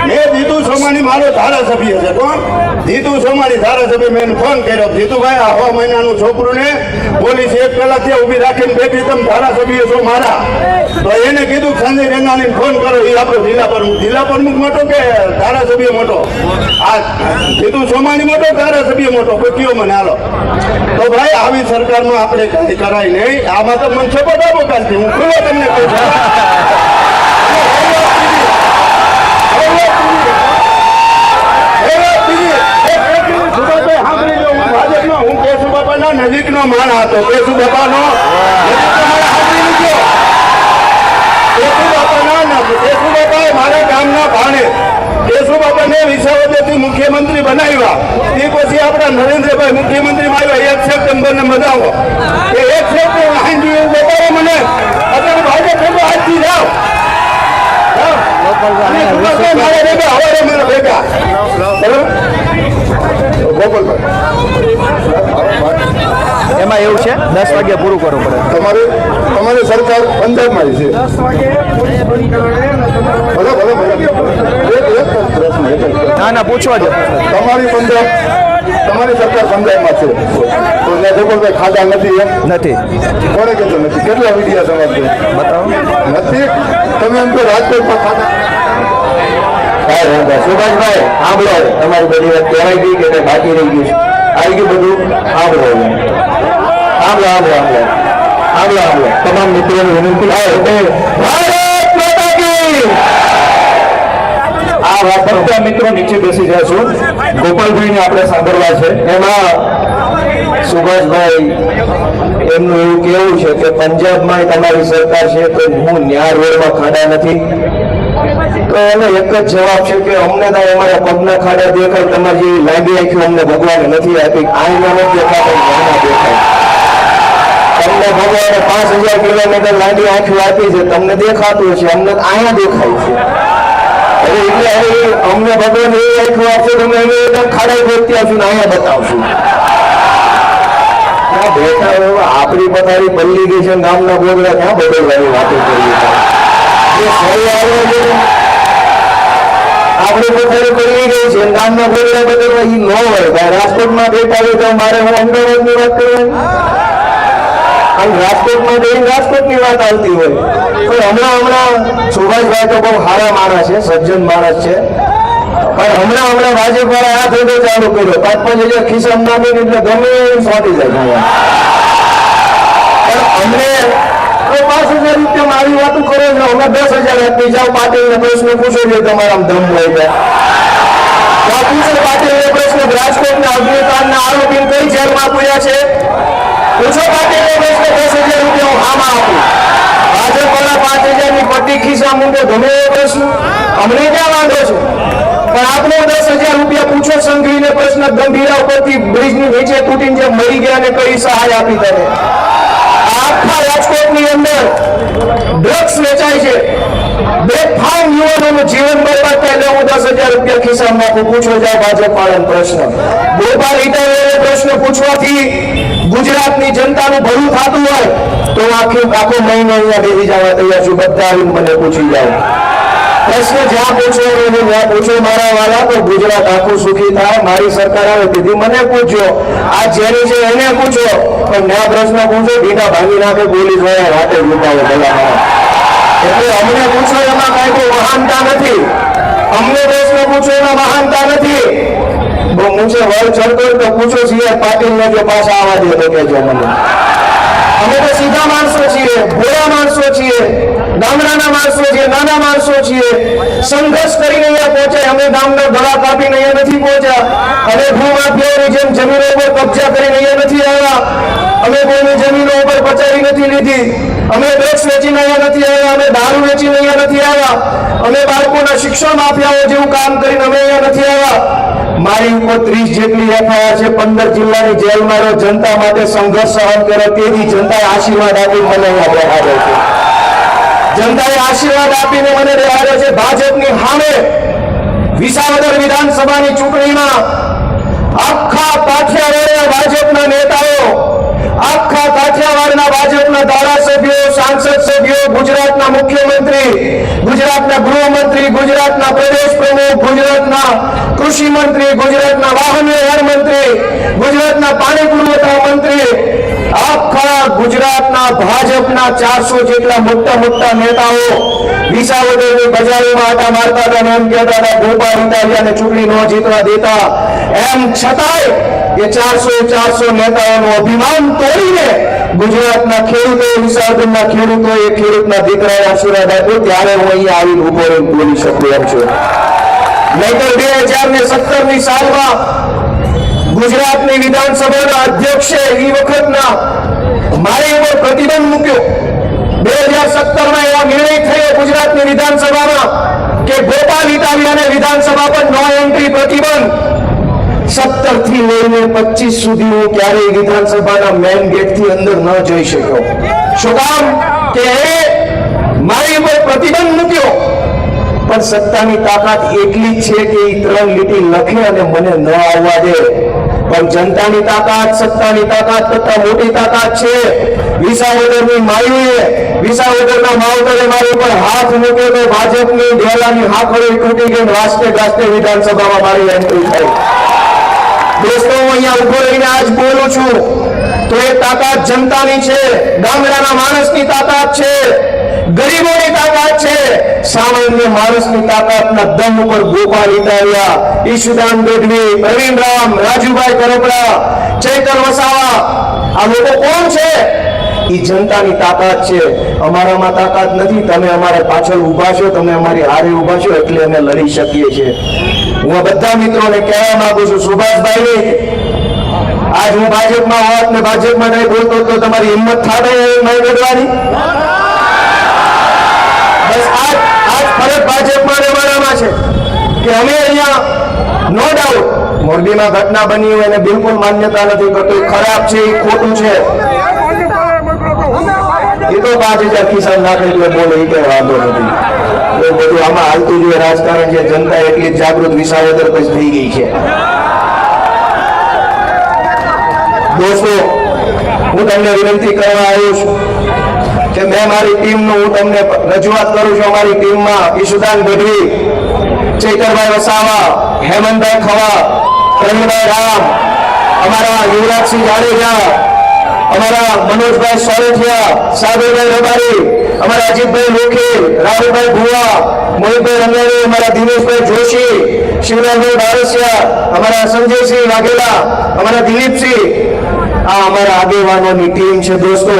મેં જીતુ સોમાણી, મારો ધારાસભ્ય છે. કોણ? જીતુ સોમાણી ધારાસભ્ય. મેં ફોન કર્યો, જીતુભાઈ આ હવા મહિનાનું છોકરું ને પોલીસ 1 કલાક ત્યાં ઊભી રાખીને બેઠી, તમે ધારાસભ્ય છો મારા. તો એને કીધું સંજય રેંગાણીને ફોન કરો. એ આપણો જિલ્લા પ્રમુખ મોટો કે ધારાસભ્ય મોટો? આ જીતુ સોમાણી મોટો, ધારાસભ્ય મોટો? કોઈ કયો મને હાલો. તો ભાઈ આવી સરકારમાં આપણે કઈ કરાય નહીં. આમાં તો મને સપોર્ટ આપો કાલથી. હું ખુલ્લો તમને કહું છું. હું કેશુબાપાના નજીકનો માણસ હતો. કેશુબાપાનો કેશુબાપાએ મારા ગામના ભાણે કેશુબાપાને વિસાવદરથી મુખ્યમંત્રી બનાવ્યા. તે પછી આપણા નરેન્દ્રભાઈ મુખ્યમંત્રીમાં આવ્યા. 1 સપ્ટેમ્બરને બતાવો કે 1 સપ્ટેમ્બર બતાવો મને. અત્યારે ભાજપ ભેગો આજથી જાઓ. એમાં એવું છે 10 વાગ્યા પૂરું કરવું પડે. તમારી સરકાર પંજાબમાં છે. ભલે એક પ્રશ્ન. ના પૂછવા દો. તમારી સરકાર પંજાબમાં છે તો ગોપાલભાઈ ખાધા નથી એમ નથી. કોને કહેતો નથી? કેટલા વિડીયા તમારે બતાવો. નથી? તમે એમ તો રાજકોટમાં ખાધા. સુભાષભાઈ સાંભળો, તમારી બધી વાત કહેવાય ગઈ કે બાકી રહી ગયું છે? આવી ગયું બધું? સાંભળો તમામ મિત્રોને વિનંતી ભારત માતા કી. આ વાત ફક્ત મિત્રો નીચે બેસી જશું. ગોપાલભાઈને આપણે સાંભળવા છે. એમાં સુભાષભાઈ એમનું એવું કેવું છે કે પંજાબમાં તમારી સરકાર છે તો હું ન્યાય રોડમાં ખાડા નથી. તો એનો એક જ જવાબ છે કે અમને તો અમારા પગના ખાડા દેખાય, તમારી જેવી લાંબી આંખો અમને ભગવાને નથી આપી. આઈના નથી દેખાતા, દેખાય. તમને ભગવાને 5000 કિલોમીટર લાંબી આંખો આપી છે, તમને દેખાતું છે, અમને અહીંયા દેખાય છે. એટલે હવે અમને ભગવાન એવી આંખો આપશે, તમે એને ખાડા ગોતી આવશું ને અહીંયા બતાવશું. આપણી પથારી બદલી ગઈ છે, ગામના બોગડા ક્યાં બદલવાની વાતો કરી આપણે પથારી બદલી ગઈ છે, ગામના બોગડા બદલવા એ ન હોય. રાજકોટમાં બેઠા હોય તો મારે હું અમદાવાદની વાત કરવાની, અને રાજકોટમાં જઈને રાજકોટની વાત આવતી હોય. પણ હમણાં સુભાષભાઈ તો બહુ સારા માણસ છે, સજ્જન માણસ છે. પણ હમણાં ભાજપ વાળા આ ધંધો ચાલુ કર્યો. 5-5 હજાર ખિસ્સામાં નાખીને એટલે ગમે એમ સોંટી જાય. પણ અમને 5000 રૂપિયા મારી વાતો કરો છો, અમે 10,000 આપી જાઓ. પાટીલને પ્રશ્ન પૂછો છો, તમારા દમ હોય ત્યાં પૂછો. પાટીલને પ્રશ્ન રાજકોટના અગ્નિકાંડના આરોપી કઈ જેલમાં પૂર્યા છે? પૂછો પાટીલને પ્રશ્ન. 10,000 રૂપિયા હું આમાં આપું. ભાજપ વાળા 5,000ની પટ્ટી ખિસ્સા મૂકે, ગમે એવો પ્રશ્ન, અમને ક્યાં વાંધો છે? પણ આપણે 10,000 રૂપિયા પૂછો. સંઘવીને પ્રશ્ન, ગંભીરા ઉપરથી બ્રિજની નીચે તૂટીને જે મરી ગયા ને કઈ સહાય આપી તમે? આખા રાજકોટની અંદર ડ્રગ્સ વેચાય છે, બેફામ યુવાનોનું જીવન બરબાદ થાય. એટલે હું 10,000 રૂપિયા ખિસ્સામાં નાખું. પૂછો જાઓ ભાજપ વાળાનો પ્રશ્ન. ગોપાલ ઇટાલિયાને પ્રશ્ન પૂછવાથી ગુજરાતની જનતાનું ભલું થતું હોય તો આખો મહિનો અહીંયા બેસી જવા તૈયાર છું. બધા આવીને મને પૂછી જાઓ. પ્રશ્ન જ્યાં પૂછો એને ત્યાં પૂછો મારા વાલા, તો ગુજરાત આખું સુખી થાય. મારી સરકાર આવે તેથી મને પૂછજો, આ જેની છે એને પૂછો, પણ ના પ્રશ્ન પૂછો બીટા ભાંગી નાખે પોલીસ વાળા રાતે લૂંટાવે ભલા. એટલે અમને પૂછો એમાં કઈ કોઈ મહાનતા નથી. અમને પ્રશ્ન પૂછો એમાં મહાનતા નથી. બહુ મૂછે વળ ચડતો તો પૂછો છીએ પાટીલ ને જો પાછા આવવા દે તો કેજો મને. અમે તો સીધા માણસો છીએ, ભોળા માણસો છીએ, ગામડાના માણસો છીએ, નાના માણસો છીએ. સંઘર્ષ કરીને અહીંયા પહોંચ્યા. અમે ગામના ગળા કાપીને અહીંયા નથી પહોંચ્યા. અમે ભૂમાફિયાઓની જેમ જમીનો ઉપર કબજા કરીને અહીંયા નથી આવ્યા. અમે કોઈની જમીનો ઉપર પચાવી નથી લીધી. અમે ડ્રગ્સ વેચીને અહીંયા નથી આવ્યા. અમે દારૂ વેચીને અહીંયા નથી આવ્યા. અમે બાળકોના શિક્ષણ માફિયાઓ જેવું કામ કરીને અમે અહીંયા નથી આવ્યા. મારી ઉપર 30 જેટલી એફઆઈઆર છે. 15 જિલ્લાની જેલમાં રહ્યો, જનતા માટે સંઘર્ષ સહન કર્યો. તેથી જનતાએ આશીર્વાદ આપી મને અહીંયા બેહાડે છે. જનતાએ આશીર્વાદ આપીને મને બેહાડે છે. ભાજપની સામે વિસાવદર વિધાનસભાની ચૂંટણીમાં આખા કાઠિયાવાડના ભાજપના નેતાઓ, આખા કાઠિયાવાડના ભાજપના ધારાસભ્યો, સાંસદ સભ્યો, ગુજરાતના મુખ્યમંત્રી, ગુજરાતના ગૃહમંત્રી, ગુજરાતના પ્રદેશ પ્રમુખ, ગુજરાતના કૃષિ મંત્રી, ગુજરાતના વાહન વ્યવહાર મંત્રી, ગુજરાતના પાણી પુરવઠા મંત્રી, આખા ગુજરાતના ભાજપના 400 જેટલા મોટા મોટા નેતાઓ વિસાવદરની બજારોમાં આટા મારતા હતા. એમ કહેતા હતા ગોપાલ ઇટાલિયાને ચૂંટણી ન જીતવા દેતા. એમ છતાંય એ 400 નેતાઓનું અભિમાન તોડીને ગુજરાતના ખેડૂતો, વિસાવદરના ખેડૂતો, એ ખેડૂતના દીકરાએ આશીર્વાદ આપ્યો. ત્યારે હું અહીંયા આવીને ઉભો રહીને બોલી શકું એમ છું. નહીતર 2017ની સાલમાં ગુજરાતની વિધાનસભાના અધ્યક્ષે એ વખતના મારી ઉપર પ્રતિબંધ મૂક્યો. 2017માં એવો નિર્ણય થયો ગુજરાતની વિધાનસભામાં કે ગોપાલ ઇટાલિયાને વિધાનસભા પર નો એન્ટ્રી પ્રતિબંધ. 17 થી લઈને 25 સુધી હું ક્યારેય વિધાનસભાના મેઇન ગેટથી અંદર ન જઈ શક્યો. શું કામ? કે મારી ઉપર પ્રતિબંધ મૂક્યો. પણ સત્તાની તાકાત એટલી જ છે કે એ 3 લીટી લખે અને મને ન આવવા દે. પણ જનતાની તાકાત, સત્તાની તાકાત કરતા મોટી તાકાત છે. વિસાવદરની માયુએ, વિસાવદરના માવતરે મારી ઉપર હાથ મૂક્યો તો ભાજપની ઢેલાની હાકડી તૂટી ગઈ. વાસ્તે ગાસ્તે વિધાનસભામાં મારી એન્ટ્રી થઈ. દોસ્તો, હું અહીંયા ઉભો રહીને આજ બોલું છું તો એ તાકાત જનતાની છે, ગામડાના માણસની તાકાત છે, ગરીબોની તાકાત છે. સામાન્ય માણસની તાકાતના દમ ઉપર ગોપાલ ઇટાલિયા, ઈશુદાન ગઢવી, પ્રવીણ રામ, રાજુભાઈ કરપડા, ચૈતર વસાવા, આ લોકો કોણ છે? એ જનતાની તાકાત છે. અમારામાં તાકાત નથી. તમે અમારા પાછળ ઉભા છો, તમે અમારી હારે ઉભા છો એટલે અમે લડી શકીએ છીએ. હું બધા મિત્રોને કહેવા માંગુ છું, સુભાષભાઈ, આજ હું ભાજપમાં હોત ને ભાજપમાં નહીં બોલતો તો તમારી હિંમત થાય નહીં લડવાની? બસ આજ ફરક ભાજપમાં ને અમારામાં છે કે અમે અહીંયા નો ડાઉટ મોરબીમાં ઘટના બની હોય એને બિલકુલ માન્યતા નથી કરતો. ખરાબ છે, એ ખોટું છે. એ તો 5000 કિસાન નાખે એટલે બોલે એ કઈ વાંધો નથી. એ બધું આમાં હાલતું જોઈએ રાજકારણ છે. જનતા એટલી જાગૃત વિસાવદર પછી થઈ ગઈ છે. દોસ્તો, હું તમને વિનંતી કરવા આવ્યો છું કે મેં મારી ટીમનું હું તમને રજૂઆત કરું છું. અમારી ટીમમાં ઈશુદાન ગઢવી, ચૈતરભાઈ વસાવા, હેમંતભાઈ ખવા, પ્રવીણભાઈ રામ, અમારા યુવરાજસિંહ જાડેજા, અમારા મનોજભાઈ સોરઠિયા, સાગરભાઈ રબારી, અમારા અજીતભાઈ લોખી, રાહુલભાઈ ભુવા, મોહિતભાઈ રંગાણી, અમારા દિનેશભાઈ જોશી, શિવરાજભાઈ બારસિયા, અમારા સંજયસિંહ વાઘેલા, અમારા દિલીપસિંહ, આ અમારા આગેવાનોની ટીમ છે. દોસ્તો,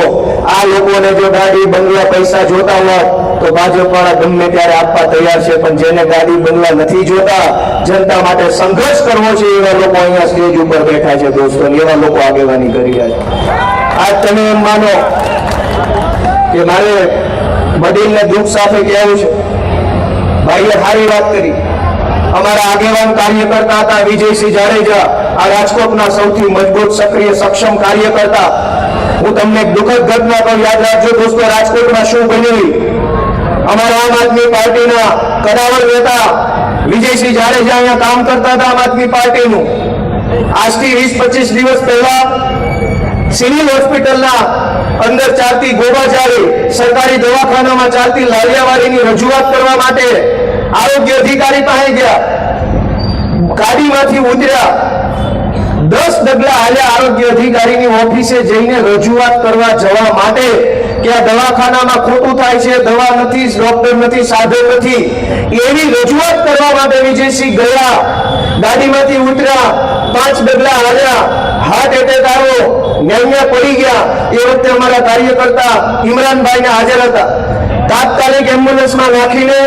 આ લોકોને જો ગાડી બંગલા પૈસા જોતા હોત તો ભાજપ વાળા ગમે ત્યારે આપવા તૈયાર છે. પણ જેને ગાડી બંગલા નથી જોતા, જનતા માટે સંઘર્ષ કરવો છે, એવા લોકો અહીંયા સ્ટેજ ઉપર બેઠા છે. દોસ્તો, એવા લોકો આગેવાની કરી રહ્યા છે. આજ તમે એમ માનો કે મારે વડીલને દુઃખ સાથે કહેવું છે. ભાઈએ સારી વાત કરી. અમારા આગેવાન કાર્યકર્તા હતા વિજયસિંહ જાડેજા, આ રાજકોટના સૌથી મજબૂત, સક્રિય, સક્ષમ કાર્યકર્તા. હું તમને એક દુઃખદ ઘટના તો યાદ રાખજો દોસ્તો, રાજકોટમાં શું બન્યું. અમારા આમ આદમી પાર્ટીના કદાવર નેતા વિજયસિંહ જાડેજા અહીંયા કામ કરતા હતા આમ આદમી પાર્ટીનું. આજથી 20-25 દિવસ પહેલા સિવિલ હોસ્પિટલના અંદર ચાલતી ગોબાચારી, સરકારી દવાખાનામાં ચાલતી લાલિયાવાડીની રજૂઆત કરવા માટે આરોગ્ય અધિકારી પાસે ગયા, ગાડીમાંથી ઉતર્યા, 10 ડગલા હાલ્યા આરોગ્ય અધિકારીની ઓફિસે જઈને રજૂઆત કરવા જવા માટે કે આ દવાખાનામાં ખોટું થાય છે, દવા નથી, ડોક્ટર નથી, સાધન નથી, એવી રજૂઆત કરવા માટે વિજયસિંહ ગયા, ગાડીમાંથી ઉતર્યા, 5 ડગલા હાલ્યા, હાર્ટ એટેક આવ્યો, ન્યાન્યા પડી ગયા. એ વખતે અમારા કાર્યકર્તા ઇમરાનભાઈને હાજર હતા. તાત્કાલિક એમ્બ્યુલન્સમાં નાખીને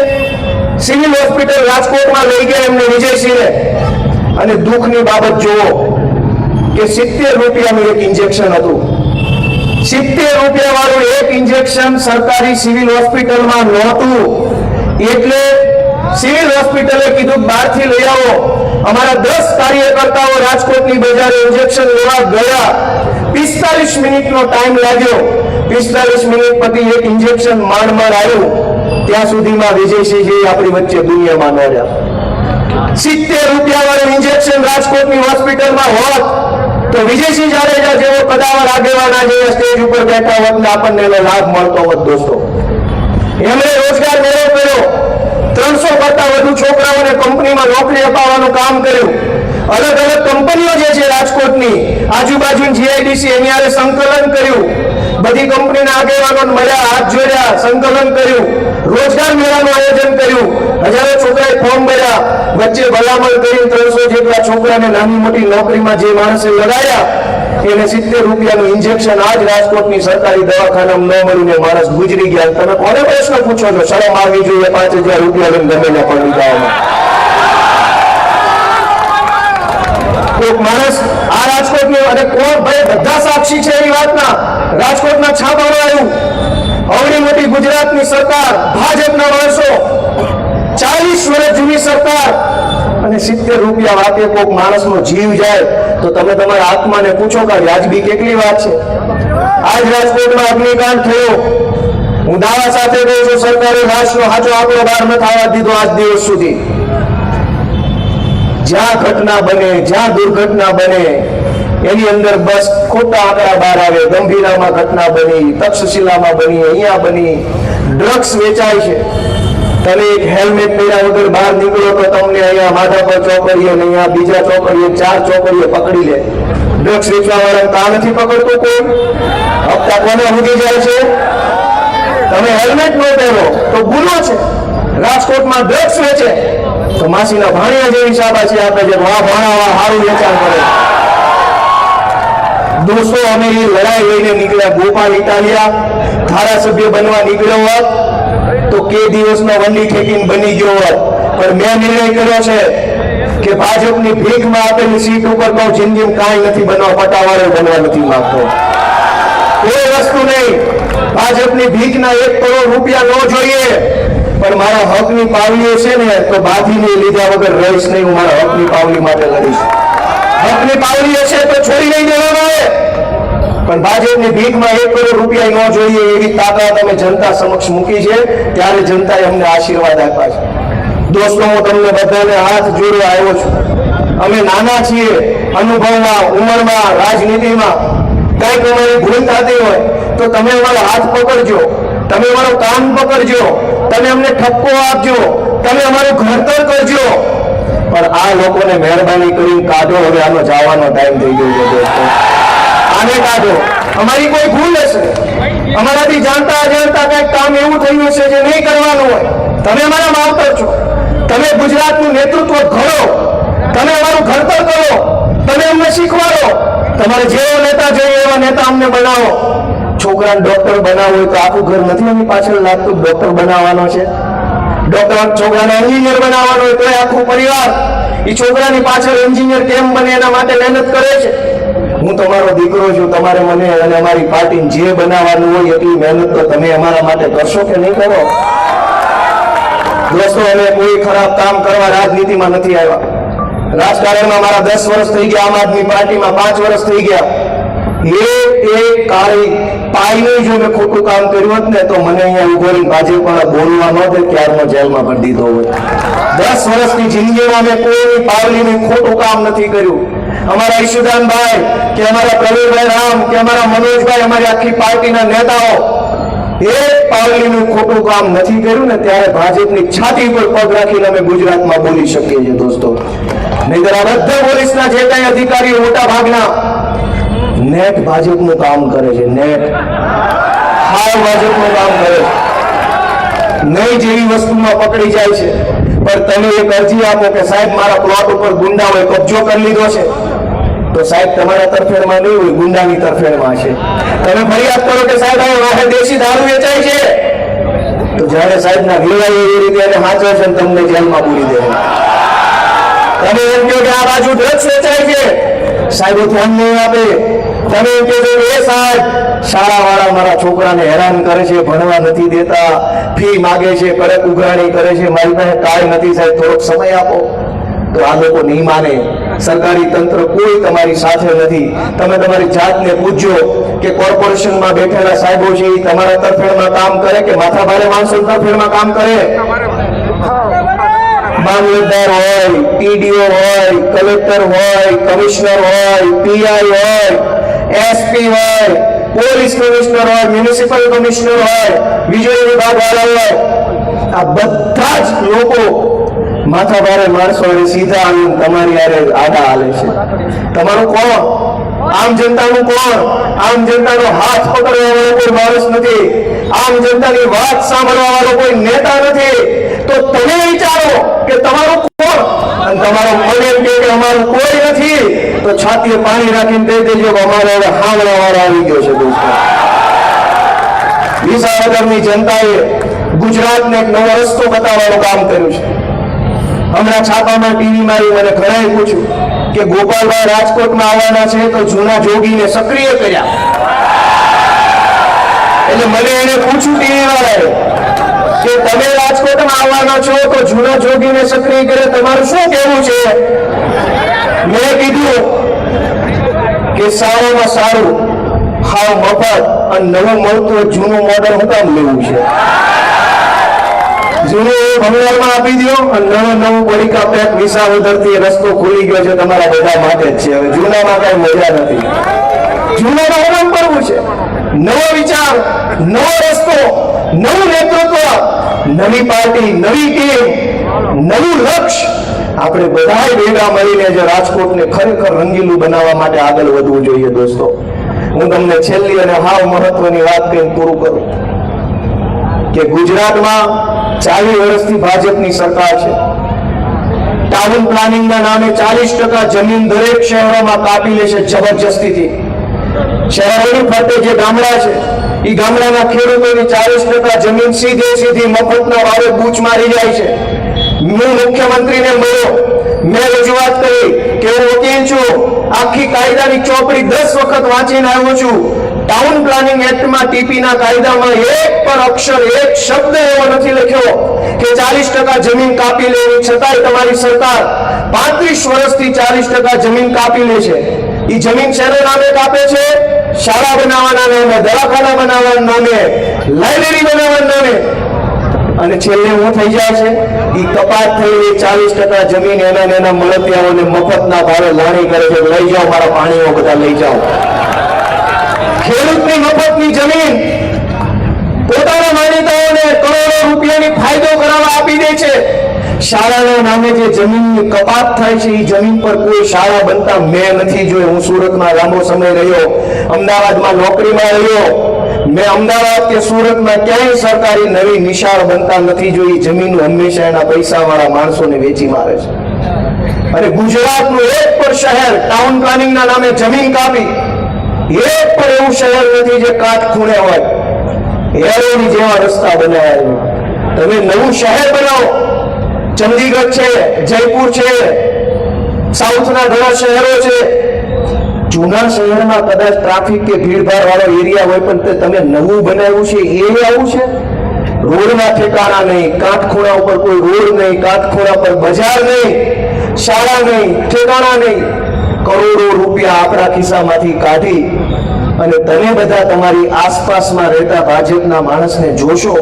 સિવિલ હોસ્પિટલ રાજકોટમાં લઈ ગયા એમને વિજયસિંહને. અને દુઃખની બાબત જુઓ કે 70 રૂપિયાનું એક ઇન્જેક્શન હતું. 70 રૂપિયા વાળું એક ઇન્જેક્શન સરકારી સિવિલ હોસ્પિટલમાં નહોતું. એટલે સિવિલ હોસ્પિટલે કીધું બહારથી લઈ આવો. અમારા 10 કાર્યકર્તાઓ રાજકોટની બજારે ઇન્જેક્શન લેવા ગયા. 45 મિનિટનો ટાઈમ લાગ્યો. 45 મિનિટ પછી એક ઇન્જેક્શન માંડ આવ્યું. ત્યાં સુધીમાં વિજયસિંહજી આપણી વચ્ચે દુનિયામાં ન રહ્યા. 70 રૂપિયા વાળું ઇન્જેક્શન રાજકોટની હોસ્પિટલમાં હોત તો વિજયસિંહ જાડેજા જેવો કદાવર આગેવાના જે સ્ટેજ ઉપર બેઠા હોત ને આપણને એનો લાભ મળતો હોત. દોસ્તો, એમણે રોજગાર મેળો કર્યો. 300 કરતા વધુ છોકરાઓને કંપનીમાં નોકરી અપાવવાનું કામ કર્યું. અલગ અલગ કંપનીઓ જે છે રાજકોટની આજુબાજુ જીઆઈડીસી એની હારે સંકલન કર્યું. બધી કંપનીના આગેવાનો મળ્યા, હાથ જોડ્યા, સંકલન કર્યું, રોજગાર મેળાનું આયોજન કર્યું. હજારો છોકરાએ ફોર્મ ભર્યા. વચ્ચે ભલામણ કરી 300 જેટલા છોકરાને નાની મોટી નોકરીમાં જે માણસે લગાડ્યા એને 70 રૂપિયાનું ઇન્જેક્શન આજ રાજકોટની સરકારી દવાખાનામાં ન મળીને માણસ ગુજરી ગયા. તમે કોને પ્રશ્ન પૂછો છો? શરમ આવી જોઈએ 5000 રૂપિયા લઈને ગમે પણ લીધા. એક માણસ આ રાજકોટની અને કોણ ભાઈ બધા સાક્ષી છે એની વાતના. રાજકોટના છાપામાં આવ્યું, અવળી મોટી ગુજરાતની સરકાર, ભાજપના માણસો, 40 વર્ષ જૂની સરકાર, અને 70 રૂપિયા વાતે કોઈક માણસનો જીવ જાય તો તમે તમારા આત્માને પૂછો કે વ્યાજબી કેટલી વાત છે? આજ રાજકોટમાં અગ્નિકાંડ થયો. હું દાવા સાથે કહું છું, સરકારે લાશનો સાચો આંકડો બહાર ન થવા દીધો આજ દિવસ સુધી. જ્યાં ઘટના બને, જ્યાં દુર્ઘટના બને એની અંદર બસ ખોટા આંકડા બહાર આવે. ગંભીરામાં ઘટના બની, તક્ષશિલામાં બની, અહીંયા બની, ડ્રગ્સ વેચાય છે. તમે એક હેલ્મેટ પહેર્યા વગર બહાર નીકળો તો તમને અહીંયા માથા પર ચોકડીએ ને અહીંયા બીજા ચોકડીએ 4 ચોકડીએ પકડી લે. ડ્રગ્સ વેચવા વાળા કા નથી પકડતું કોઈ? હપ્તા કોને ઉડી જાય છે? તમે હેલ્મેટ ન પહેરો તો ગુનો છે. રાજકોટમાં ડ્રગ્સ વેચે તો માસીના ભાણિયા જેવી શાબાશી આપે છે, વાહ ભાણાવા સારું વેચાણ કરે. દોસ્તો, અમે એ લડાઈ લઈને નીકળ્યા. ગોપાલ ઇટાલિયા ધારાસભ્ય બનવા નીકળ્યો હોત તો કે દિવસનો વંડી ઠેકીને બની ગયો હોત. પણ મેં નિર્ણય કર્યો છે કે ભાજપની ભીખમાં આપેલી સીટ ઉપર તો જિંદગીમાં કાંઈ નથી બનવા, પટાવાળો બનવા નથી માંગતો. કોઈ વસ્તુ નહીં. ભાજપની ભીખના 1 કરોડ રૂપિયા ન જોઈએ, પણ મારા હકની પાવલીઓ છે ને તો બાંધીને લીધા વગર રહીશ નહીં. હું મારા હકની પાવલી માટે લડીશ. હકની પાવલીઓ છે તો છોડી નહીં દેવાનો આવે, પણ ભાજપની ભીખમાં 1 કરોડ રૂપિયા ન જોઈએ એવી તાકાત અમે જનતા સમક્ષ મૂકી છે. ત્યારે જનતાએ અમને આશીર્વાદ આપ્યા છે. દોસ્તો, હું તમને બધાને હાથ જોડવા આવ્યો છું. અમે નાના છીએ અનુભવમાં, ઉંમરમાં, રાજનીતિમાં. કંઈક અમારી ભૂલ થતી હોય તો તમે અમારો હાથ પકડજો, તમે અમારો કાન પકડજો, તમે અમને ઠપકો આપજો, તમે અમારું ઘડતર કરજો. પણ આ લોકોને મહેરબાની કરીને કાઢો. હવે આનો જવાનો ટાઈમ થઈ ગયો છે દોસ્તો. આને કાઢો. અમારી કોઈ ભૂલ હશે, અમારાથી જાણતા અજાણતા કંઈક કામ એવું થયું હશે જે નહીં કરવાનું હોય. તમે અમારા માવતર છો, તમે ગુજરાતનું નેતૃત્વ ઘડો, તમે અમારું ઘડતર કરો, તમે અમને શીખવાડો. તમારે જેવો નેતા જોઈએ એવા નેતા અમને બનાવો. છોકરાને ડોક્ટર બનાવવો હોય તો આખું ઘર નથી એની પાછળ લાગતું ડોક્ટર બનાવવાનો છે. છોકરાને એન્જિનિયર બનાવવાનો હોય તો આખું પરિવાર એ છોકરાની પાછળ એન્જિનિયર કેમ બને એના માટે મહેનત કરે છે. હું તમારો દીકરો છું, તમારે મને અને અમારી પાર્ટીને જે બનાવવાનું હોય એટલી મહેનત તો તમે અમારા માટે કરશો કે નહીં કરો? દોસ્તો, અમે કોઈ ખરાબ કામ કરવા રાજનીતિમાં નથી આવ્યા. રાજકારણમાં મારા 10 વર્ષ થઈ ગયા, આમ આદમી પાર્ટીમાં 5 વર્ષ થઈ ગયા. એક કાળી પાયનું જો મેં ખોટું કામ કર્યું હોત ને તો મને અહીંયા ઉભો રહીને ભાજપવાળા બોલવા ન દે, ક્યારનો જેલમાં ભરી દીધો હોય. 10 વર્ષની જિંદગીમાં મેં કોઈ પાવલીનું ખોટું કામ નથી કર્યું. અમારા ઈશુદાનભાઈ કે અમારા પ્રવીણભાઈ રામ કે અમારા મનોજભાઈ, અમારી આખી પાર્ટીના નેતાઓ એક પાવલીનું ખોટું કામ નથી કર્યું ને ત્યારે ભાજપની છાતી પર પગ રાખીને અમે ગુજરાતમાં બોલી શકીએ છીએ દોસ્તો. નહીંતર આ બધા પોલીસના જે કઈ અધિકારીઓ મોટા ભાગના નેટ ભાજપનું કામ કરે છે. નેટ હાવ ભાજપનું કામ કરે છે. નહીં જેવી વસ્તુમાં પકડી જાય છે. પણ તમે એક અરજી આપો કે સાહેબ મારા પ્લોટ ઉપર ગુંડાઓએ કબજો કરી લીધો છે, તો સાહેબ તમારા તરફેણમાં નહીં હોય, ગુંડાની તરફેણમાં છે. તમે ફરિયાદ કરો કે સાહેબ આ વાહે દેશી દારૂ વેચાય છે, તો જ્યારે સાહેબના વેવાય એવી રીતે એને હાચવે છે તમને જેલમાં પૂરી દે. તમે એમ કહો કે આ બાજુ ડ્રગ્સ વેચાય છે, સાહેબો ધ્યાન નહીં આપે. તમે એમ કહો એ સાહેબ શાળાવાળા મારા છોકરાને હેરાન કરે છે, ભણવા નથી દેતા, ફી માગે છે, કડક ઉઘરાણી કરે છે, મારી પાસે કાંઈ નથી સાહેબ, થોડોક સમય આપો. તો આ લોકો નહીં માને. સરકારી તંત્ર કોઈ તમારી સાથે નથી. તમે તમારી જાતને પૂછજો કે કોર્પોરેશનમાં બેઠેલા સાહેબો છે એ તમારા તરફેણમાં કામ કરે કે માથાભારે માણસો તરફેણમાં કામ કરે? મામલતદાર હોય, ટીડીઓ હોય, કલેક્ટર હોય, કમિશનર હોય, પીઆઈ હોય, એસપી હોય, પોલીસ કમિશનર હોય, મ્યુનિસિપલ કમિશનર હોય, વીજળી વિભાગ વાળા હોય, આ બધા જ લોકો માથાભારે માણસો સીધા આવીને તમારી યારે આડા હાલે છે. તમારું કોણ? આમ જનતાનું કોણ? આમ જનતાનો હાથ પકડવા વાળો કોઈ માણસ નથી. આમ જનતાની વાત સાંભળવા વાળો કોઈ નેતા નથી. તો તમે વિચારો કે તમારું કોણ? અને તમારો મન એમ કે અમારું કોઈ નથી, તો છાતીએ પાણી રાખીને કહી દેજો કે અમારો હવે હામળા વાળો આવી ગયો છે. દોસ્તો, વિસાવદરની જનતાએ ગુજરાતને એક નવો રસ્તો બતાવવાનું કામ કર્યું છે. હમણાં છાપામાં ટીવી મારી મને ઘણાએ પૂછ્યું કે ગોપાલભાઈ રાજકોટમાં આવવાના છે તો જૂના જોગીને સક્રિય કર્યા. એટલે મને એને પૂછ્યું ટીવી વાળાએ કે તમે રાજકોટમાં આવવાના છો તો જૂના જોગીને સક્રિય કરે, તમારું શું કહેવું છે? મેં કીધું કે સારામાં સારું હાવ મફત અને નવું મળતું જૂનું મોડલ હું કામ લેવું છે? જૂનું ભંગારમાં આપી દો અને નવું પડીકા પેક વિસાવદરથી રસ્તો ખુલી ગયો છે તમારા બધા માટે જ છે. હવે જૂનામાં કઈ મજા નથી. જૂનામાં કામ કરવું છે. નવો વિચાર, નવો રસ્તો, નવું નેતૃત્વ, નવી પાર્ટી, નવી ટીમ, નવું લક્ષ્ય. આપણે બધાએ ભેગા મળીને જે રાજકોટને ખરેખર રંગીલું બનાવવા માટે આગળ વધવું જોઈએ. દોસ્તો, હું તમને છેલ્લી અને હાવ મહત્વની વાત કહીને પૂરું કરું કે ગુજરાતમાં 40 વર્ષથી ભાજપની સરકાર છે. ટાઉન પ્લાનિંગના નામે 40% જમીન દરેક શહેરોમાં કાપી લે છે જબરજસ્તીથી. શહેરોની ફરતે જે ગામડા છે એ ગામડાના ખેડૂતોની 40% જમીન સીધી મફતના ભાવે બૂચ મારી જાય છે. હું મુખ્યમંત્રીને મળ્યો, મેં રજૂઆત કરી કે હું વકીલ છું, આખી કાયદાની ચોપડી 10 વખત વાંચીને આવ્યો છું. ટાઉન પ્લાનિંગ એક્ટમાં ટીપીના કાયદામાં એક પણ અક્ષર, એક શબ્દ એવો નથી લખ્યો કે 40% જમીન કાપી લેવી. છતાંય તમારી સરકાર 35 વર્ષથી 40% જમીન કાપી લે છે. એ જમીન શેના નામે કાપે છે? શાળા બનાવવાના નામે, દવાખાના બનાવવાના નામે, લાઇબ્રેરી બનાવવાના નામે. અને છેલ્લે શું થઈ જાય છે? એ કપાત થયેલી 40% જમીન એના મળતિયાઓને મફતના ભાવે લાણી કરે છે. લઈ જાઓ મારા પાણીઓ બધા લઈ જાઓ. ખેડૂતની મફતની જમીન પોતાના માનીતાઓને કરોડો રૂપિયાની ફાયદો કરાવવા આપી દે છે. શાળાના નામે જે જમીનની કપાત થાય છે એ જમીન પર કોઈ શાળા બનતા મેં નથી જોઈ. હું સુરતમાં લાંબો સમય રહ્યો, અમદાવાદમાં નોકરીમાં રહ્યો. મેં અમદાવાદ કે સુરતમાં ક્યાંય સરકારી નવી નિશાળ બનતા નથી જોઈ. જમીન હંમેશા એના પૈસાવાળા માણસોને વેચી મારે છે. અને ગુજરાતનું એક પણ શહેર ટાઉન પ્લાનિંગના નામે જમીન કાપી, એક પણ એવું શહેર નથી જે કાટ ખૂણે હોય. એરોની જેવા રસ્તા બનાવ્યા. તમે નવું શહેર બનાવો. ચંદીગઢ છે, જયપુર છે, સાઉથના ઘણા શહેરો છે. જૂના શહેરમાં કદાચ ટ્રાફિક કે ભીડભાડ વાળો એરિયા હોય, પણ તમે નવું બનાવ્યું છે એ આવું છે. રોડના ઠેકાણા નહીં, કાટખૂણા ઉપર કોઈ રોડ નહીં, કાટખૂણા પર બજાર નહીં, શાળા નહીં, ઠેકાણા નહીં. કરોડો રૂપિયા આપણા ખિસ્સામાંથી કાઢી અને તમે બધા તમારી આસપાસમાં રહેતા ભાજપના માણસને જોશો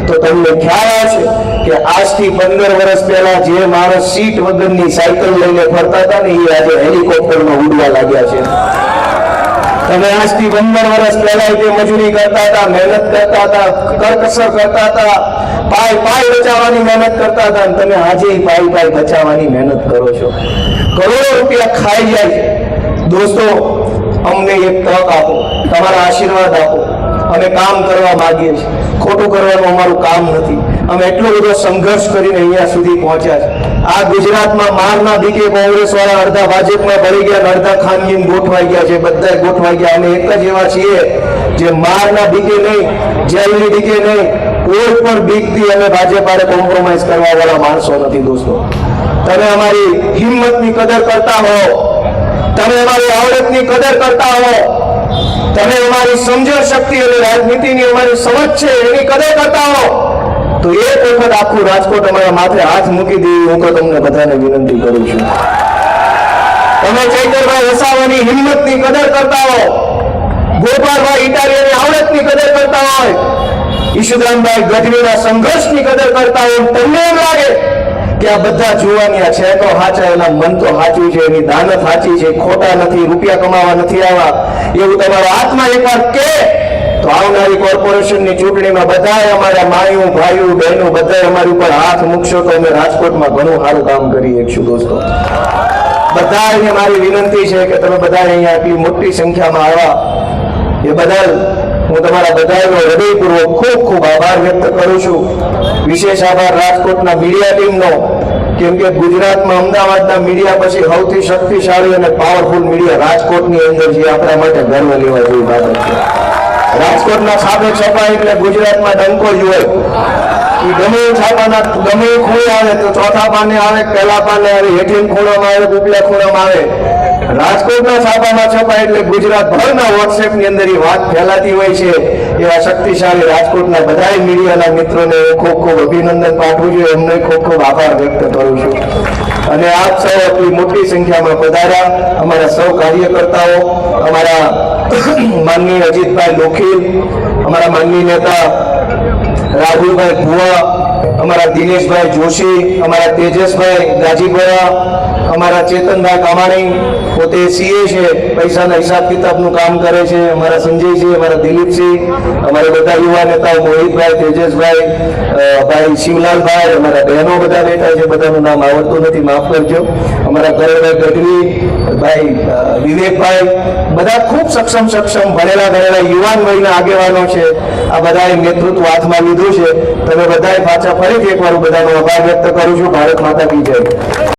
તો તમને ખ્યાલ આવશે કે આજથી 15 વર્ષ પહેલા જે માણસ સીટ વગરની સાયકલ લઈને ફરતા હતા ને એ આજે હેલિકોપ્ટરમાં ઉડવા લાગ્યા છે. તમે આજથી 15 વર્ષ પહેલા જે મજૂરી કરતા હતા, મહેનત કરતા હતા, કરકસર કરતા હતા, પાય બચાવવાની મહેનત કરતા હતા, અને તમે આજે પાય બચાવવાની મહેનત કરો છો. કરોડો રૂપિયા ખાઈ જાય છે. દોસ્તો, અમને એક તક આપો, તમારા આશીર્વાદ આપો. અમે કામ કરવા માંગીએ છીએ. ખોટું કરવાનું અમારું કામ નથી. અમે એટલો બધો સંઘર્ષ કરીને અહીંયા સુધી પહોંચ્યા છે. આ ગુજરાતમાં મારના બીકે કોંગ્રેસ વાળા અડધા ભાજપમાં ભળી ગયા, અડધા ખાનગીમાં ગોઠવાઈ ગયા છે. બધા ગોઠવાઈ ગયા. અમે એક જ એવા છીએ જે મારના બીકે નહીં, જેલની બીકે નહીં, કોઈ પણ બીકથી અમે ભાજપ હારે કોમ્પ્રોમાઇઝ કરવા વાળા માણસો નથી. દોસ્તો, તમે અમારી હિંમતની કદર કરતા હો, તમે અમારી આવડતની કદર કરતા હો, તમે અમારી સમજણ શક્તિ અને રાજનીતિની અમારી સમજ છે એની કદર કરતા હો, તો એક વખત આખું રાજકોટ અમારા માથે હાથ મૂકી દેવી હું તો તમને બધાને વિનંતી કરું છું. તમે ચૈતરભાઈ વસાવાની હિંમતની કદર કરતા હો, ગોપાલભાઈ ઇટાલિયાની આવડતની કદર કરતા હોય, ઈશુદાનભાઈ ગઢવીના સંઘર્ષની કદર કરતા હોય, તમને એમ લાગે કે આ બધા જુવાનિયા છે તો સાચા, એના મન તો સાચું છે, એની દાનત સાચી છે, ખોટા નથી, રૂપિયા કમાવા નથી આવ્યા, એવું તમારો આત્મા એકવાર કે તો આવનારી કોર્પોરેશનની ચૂંટણીમાં બધાએ અમારા માયું, ભાઈઓ, બહેનો બધાએ અમારી ઉપર હાથ મૂકશો તો અમે રાજકોટમાં ઘણું સારું કામ કરી શકશું. દોસ્તો, બધાને મારી વિનંતી છે કે તમે બધા અહીંયા આટલી મોટી સંખ્યામાં આવ્યા એ બદલ હું તમારા બધાનો હૃદયપૂર્વક ખૂબ ખૂબ આભાર વ્યક્ત કરું છું. વિશેષ આભાર રાજકોટના મીડિયા ટીમનો, કેમ કે ગુજરાતમાં અમદાવાદના મીડિયા પછી સૌથી શક્તિશાળી અને પાવરફુલ મીડિયા રાજકોટની અંદર છે. આપણા માટે ગર્વ લેવા જેવી બાબત છે. રાજકોટના છાપે છપાય એટલે ગુજરાતમાં ડંકો જ હોય. એ ગમે છાપાના ગમે ખૂણે આવે તો ચોથા પાને આવે, પહેલા પાને આવે, હેઠીન ખૂણામાં આવે, ઉપલા ખૂણામાં આવે. રાજકોટના છાપામાં છપાય એટલે ગુજરાતભરના વોટ્સએપની અંદર એ વાત ફેલાતી હોય છે. એવા શક્તિશાળી રાજકોટના બધા મીડિયાના મિત્રોને ખૂબ ખૂબ અભિનંદન પાઠવું છું, એમને ખૂબ ખૂબ આભાર વ્યક્ત કરું છું. અને આપ સૌ આટલી મોટી સંખ્યામાં પધાર્યા, અમારા સૌ કાર્યકર્તાઓ, અમારા માનનીય અજીતભાઈ લોખીલ, અમારા માનનીય નેતા રાહુલભાઈ ભુવા, અમારા દિનેશભાઈ જોશી, અમારા તેજસભાઈ ગાજીપુરા, અમારા ચેતનભાઈ કામાણી પોતે સીએ છે, પૈસાના હિસાબ કિતાબનું કામ કરે છે, અમારા સંજયજી, અમારા દિલીપસિંહ, અમારા બધા યુવા નેતાઓ મોહિતભાઈ, તેજસભાઈ, ભાઈ શિવલાલભાઈ, અમારા બહેનો બધા બેઠા છે, બધાનું નામ આવડતું નથી, માફ કરજો. અમારા કરણભાઈ ગઢવી, ભાઈ વિવેકભાઈ, બધા ખૂબ સક્ષમ ભણેલા યુવાન વયના આગેવાનો છે. આ બધાએ નેતૃત્વ હાથમાં લીધું છે. તમે બધાએ પાછા ફરીથી એકવાર બધાનો આભાર વ્યક્ત કરું છું. ભારત માતા કી જય.